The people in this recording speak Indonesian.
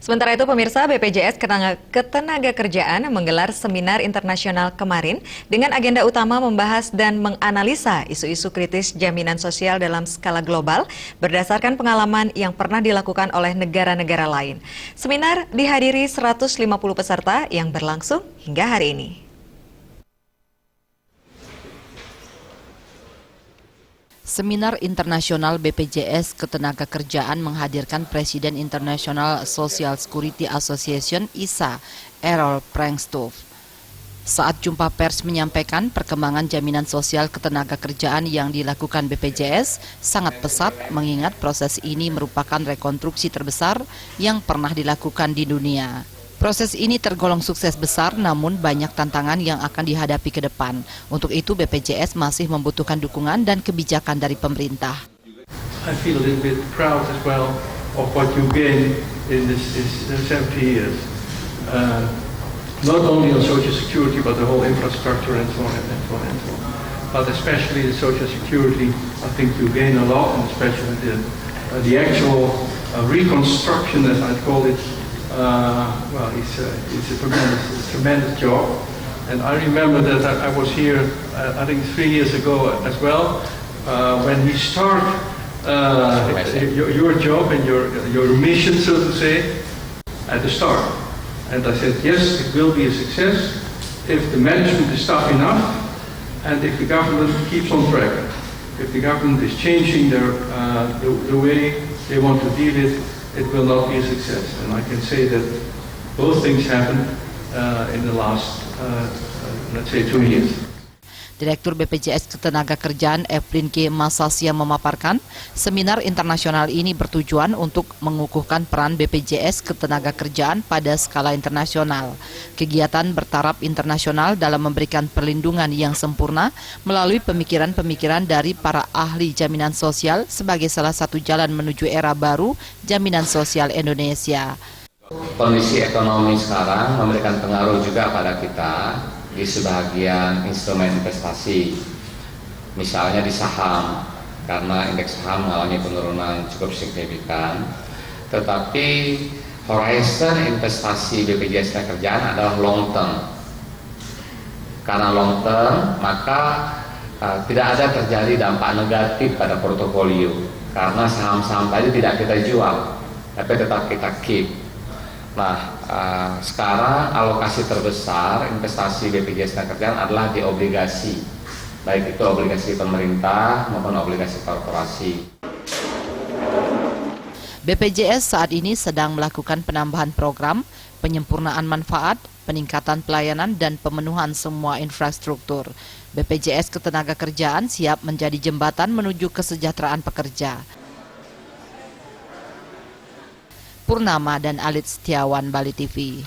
Sementara itu pemirsa, BPJS Ketenagakerjaan menggelar seminar internasional kemarin dengan agenda utama membahas dan menganalisa isu-isu kritis jaminan sosial dalam skala global berdasarkan pengalaman yang pernah dilakukan oleh negara-negara lain. Seminar dihadiri 150 peserta yang berlangsung hingga hari ini. Seminar Internasional BPJS Ketenagakerjaan menghadirkan Presiden International Social Security Association (ISA), Errol Prankstoff. Saat jumpa pers menyampaikan perkembangan jaminan sosial ketenagakerjaan yang dilakukan BPJS sangat pesat mengingat proses ini merupakan rekonstruksi terbesar yang pernah dilakukan di dunia. Proses ini tergolong sukses besar, namun banyak tantangan yang akan dihadapi ke depan. Untuk itu BPJS masih membutuhkan dukungan dan kebijakan dari pemerintah. I feel a little bit proud as well of what you gained in this 70 years. Not only on social security, but the whole infrastructure and so on and so on and so on. But especially the social security, I think you gain a lot, and especially the actual reconstruction, as I call it. Well, it's a tremendous job, and I remember that I was here, I think 3 years ago as well, when he started your job and your mission, so to say, at the start. And I said, yes, it will be a success if the management is tough enough, and if the government keeps on track. If the government is changing the way they want to deal it will not be a success. And I can say that both things happened in the last, let's say, 2 years. Direktur BPJS Ketenagakerjaan Evelyn K. Masasya memaparkan, seminar internasional ini bertujuan untuk mengukuhkan peran BPJS Ketenagakerjaan pada skala internasional. Kegiatan bertaraf internasional dalam memberikan perlindungan yang sempurna melalui pemikiran-pemikiran dari para ahli jaminan sosial sebagai salah satu jalan menuju era baru jaminan sosial Indonesia. Kondisi ekonomi sekarang memberikan pengaruh juga pada kita di sebagian instrumen investasi, misalnya di saham, karena indeks saham mengalami penurunan cukup signifikan. Tetapi horizon investasi BPJS Ketenagakerjaan adalah long term. Karena long term, maka tidak ada terjadi dampak negatif pada portofolio, karena saham-saham tadi tidak kita jual, tapi tetap kita keep. Nah, sekarang alokasi terbesar investasi BPJS Ketenagakerjaan adalah di obligasi, baik itu obligasi pemerintah maupun obligasi korporasi. BPJS saat ini sedang melakukan penambahan program, penyempurnaan manfaat, peningkatan pelayanan, dan pemenuhan semua infrastruktur. BPJS Ketenagakerjaan siap menjadi jembatan menuju kesejahteraan pekerja. Purnama dan Alit Setiawan, Bali TV.